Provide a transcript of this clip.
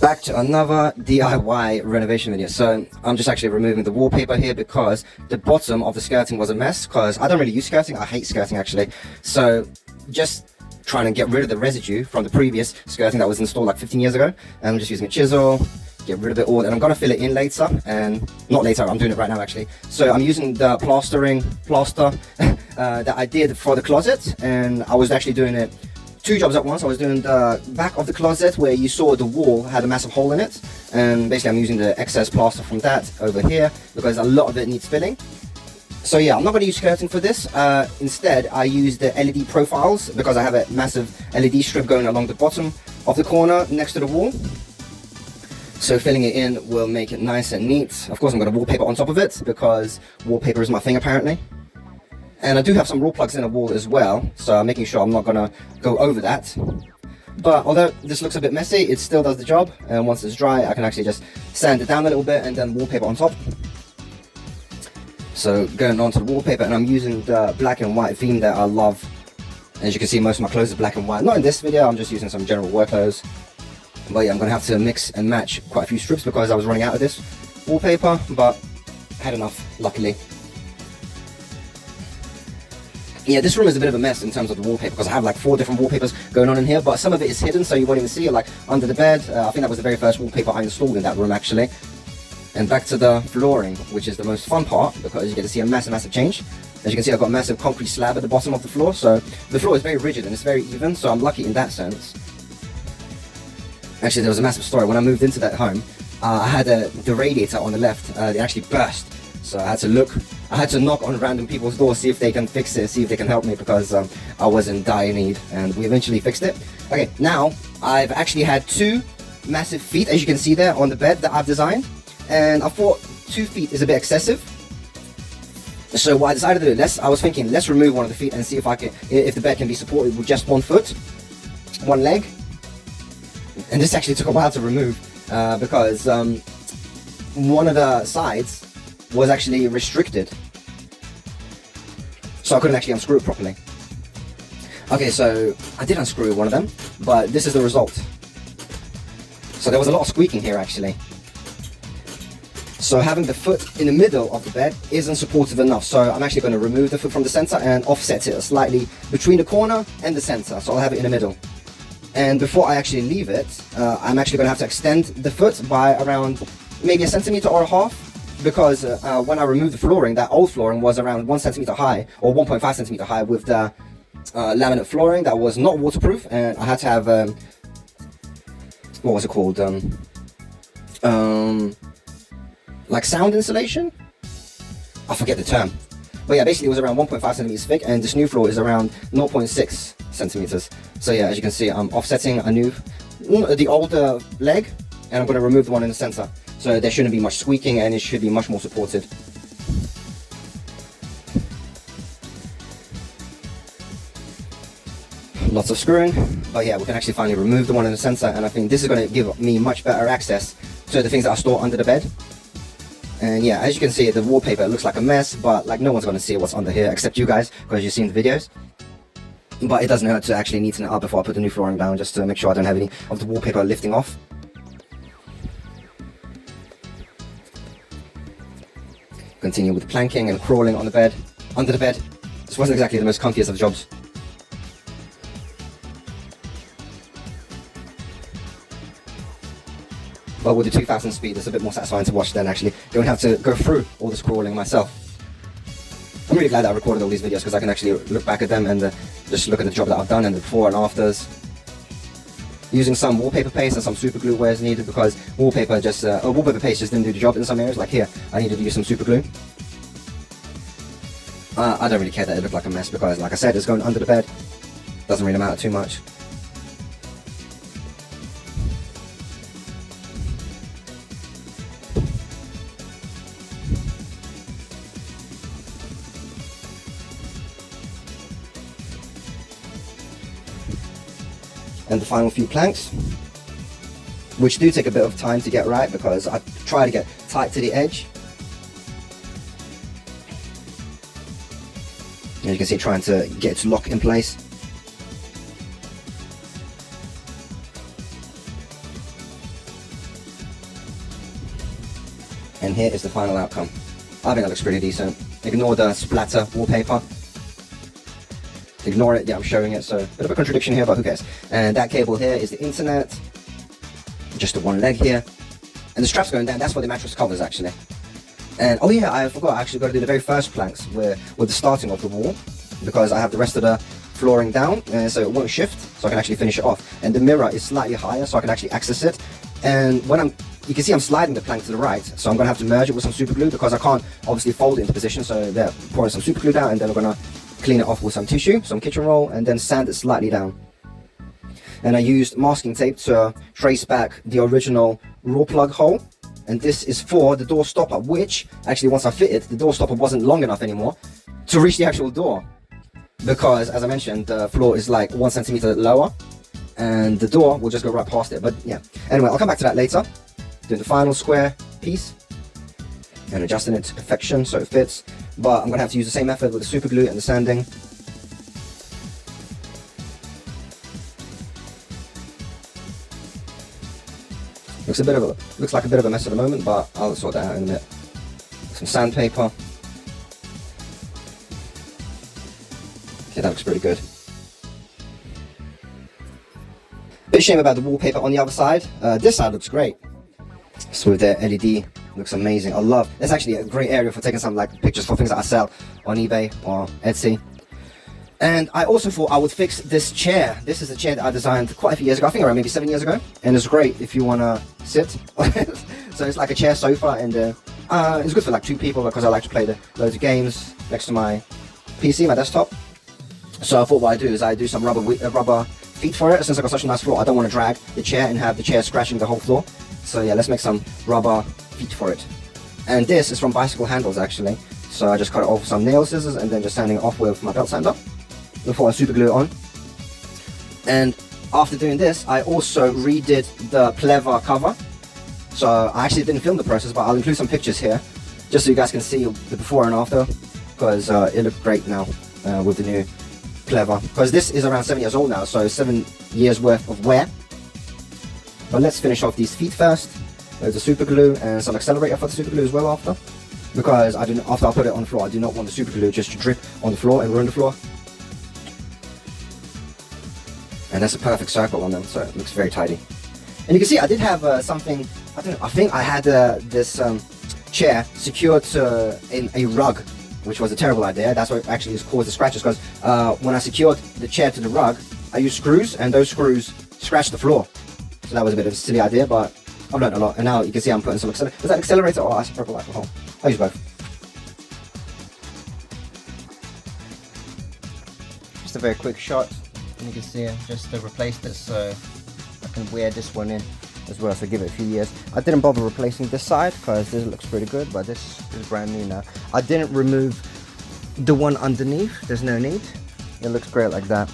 Back to another DIY renovation video. So I'm just actually removing the wallpaper here because the bottom of the skirting was a mess, because I don't really use skirting. I hate skirting actually. So just trying to get rid of the residue from the previous skirting that was installed like 15 years ago. And I'm just using a chisel, get rid of it all, and I'm gonna fill it in later. And not later, I'm doing it right now actually. So I'm using the plaster that I did for the closet, and I was actually doing it two jobs at once. I was doing the back of the closet where you saw the wall had a massive hole in it, and basically I'm using the excess plaster from that over here because a lot of it needs filling. So yeah, I'm not going to use skirting for this. Instead, I use the LED profiles because I have a massive LED strip going along the bottom of the corner next to the wall. So filling it in will make it nice and neat. Of course, I'm going to wallpaper on top of it because wallpaper is my thing apparently. And I do have some raw plugs in the wall as well, so I'm making sure I'm not gonna go over that. But although this looks a bit messy, it still does the job. And once it's dry, I can actually just sand it down a little bit and then wallpaper on top. So going on to the wallpaper, and I'm using the black and white theme that I love. As you can see, most of my clothes are black and white. Not in this video, I'm just using some general work clothes. But yeah, I'm gonna have to mix and match quite a few strips because I was running out of this wallpaper, but I had enough, luckily. Yeah, this room is a bit of a mess in terms of the wallpaper because I have like 4 different wallpapers going on in here, but some of it is hidden so you won't even see it, like under the bed. I think that was the very first wallpaper I installed in that room actually. And back to the flooring, which is the most fun part because you get to see a massive change. As you can see, I've got a massive concrete slab at the bottom of the floor, so the floor is very rigid and it's very even, so I'm lucky in that sense. Actually, there was a massive story. When I moved into that home, I had the radiator on the left, it actually burst. So I had to knock on random people's doors, see if they can fix it, see if they can help me because I was in dire need, and we eventually fixed it. Okay, now I've actually had 2 massive feet, as you can see there on the bed that I've designed, and I thought 2 feet is a bit excessive. So what I decided to do, I was thinking, let's remove one of the feet and see if the bed can be supported with just 1 foot, 1 leg. And this actually took a while to remove because one of the sides was actually restricted, so I couldn't actually unscrew it properly. Okay, so I did unscrew one of them, but this is the result. So there was a lot of squeaking here actually. So having the foot in the middle of the bed isn't supportive enough, so I'm actually going to remove the foot from the center and offset it slightly between the corner and the center, so I'll have it in the middle. And before I actually leave it, I'm actually going to have to extend the foot by around maybe 1.5 centimeters, because when I removed the flooring, that old flooring was around 1 centimeter high or 1.5 centimeter high with the laminate flooring that was not waterproof, and I had to have what was it called, like sound insulation? I forget the term, but yeah, basically it was around 1.5 centimeters thick, and this new floor is around 0.6 centimeters. So yeah, as you can see, I'm offsetting the older leg, and I'm going to remove the one in the center. So there shouldn't be much squeaking and it should be much more supported. Lots of screwing, but yeah, we can actually finally remove the one in the center, and I think this is going to give me much better access to the things that I store under the bed. And yeah, as you can see, the wallpaper looks like a mess, but like no one's going to see what's under here except you guys because you've seen the videos. But it doesn't hurt to actually neaten it up before I put the new flooring down, just to make sure I don't have any of the wallpaper lifting off. Continue with planking and crawling on the bed, under the bed. This wasn't exactly the most comfiest of jobs. But with the 2000 speed, it's a bit more satisfying to watch than actually don't have to go through all this crawling myself. I'm really glad that I recorded all these videos because I can actually look back at them and just look at the job that I've done and the before and afters. Using some wallpaper paste and some super glue where it's needed, because wallpaper paste just didn't do the job in some areas. Like here, I needed to use some super glue. I don't really care that it looked like a mess because, like I said, it's going under the bed. Doesn't really matter too much. And the final few planks, which do take a bit of time to get right because I try to get tight to the edge. As you can see, trying to get it to lock in place. And here is the final outcome. I think that looks pretty decent. Ignore the splatter wallpaper. Ignore it, yeah, I'm showing it, so a bit of a contradiction here, but who cares. And that cable here is the internet. Just the one leg here. And the strap's going down, that's what the mattress covers actually. And oh yeah, I forgot, I actually got to do the very first planks with the starting of the wall, because I have the rest of the flooring down, so it won't shift, so I can actually finish it off. And the mirror is slightly higher, so I can actually access it. And when you can see I'm sliding the plank to the right, so I'm going to have to merge it with some super glue, because I can't obviously fold it into position, so they're pouring some super glue down, and then I'm going to clean it off with some tissue, some kitchen roll, and then sand it slightly down. And I used masking tape to trace back the original raw plug hole. And this is for the door stopper, which actually once I fitted, the door stopper wasn't long enough anymore to reach the actual door. Because as I mentioned, the floor is like 1 centimeter lower and the door will just go right past it. But yeah, anyway, I'll come back to that later. Doing the final square piece and adjusting it to perfection so it fits. But I'm going to have to use the same method with the super glue and the sanding. Looks like a bit of a mess at the moment, but I'll sort that out in a bit. Some sandpaper. Okay, that looks pretty good. Bit shame about the wallpaper on the other side. This side looks great. So with the LED, looks amazing. I love. It's actually a great area for taking some like pictures for things that I sell on eBay or Etsy. And I also thought I would fix this chair. This is a chair that I designed quite a few years ago. I think around maybe 7 years ago. And it's great if you want to sit on it. So it's like a chair sofa, and it's good for like 2 people because I like to play loads of games next to my PC, my desktop. So I thought what I do is I do some rubber feet for it. Since I got such a nice floor, I don't want to drag the chair and have the chair scratching the whole floor. So yeah, let's make some rubber feet for it. And this is from bicycle handles actually. So I just cut it off with some nail scissors and then just sanding it off with my belt sander before I super glue it on. And after doing this, I also redid the pleather cover. So I actually didn't film the process, but I'll include some pictures here just so you guys can see the before and after, because it looked great now with the new pleather. Because this is around 7 years old now, so 7 years worth of wear. But let's finish off these feet first. There's a super glue and some accelerator for the super glue as well after. Because after I put it on the floor, I do not want the super glue just to drip on the floor and ruin the floor. And that's a perfect circle on them, so it looks very tidy. And you can see I did have something, I think I had this chair secured to a rug, which was a terrible idea. That's what actually has caused the scratches, because when I secured the chair to the rug, I used screws, and those screws scratched the floor. So that was a bit of a silly idea, but I've learned a lot. And now you can see I'm putting some accelerator. Is that accelerator or isopropyl alcohol? I use both. Just a very quick shot. And you can see I just replaced it, so I can wear this one in as well, so give it a few years. I didn't bother replacing this side because this looks pretty good, but this is brand new now. I didn't remove the one underneath, there's no need. It looks great like that.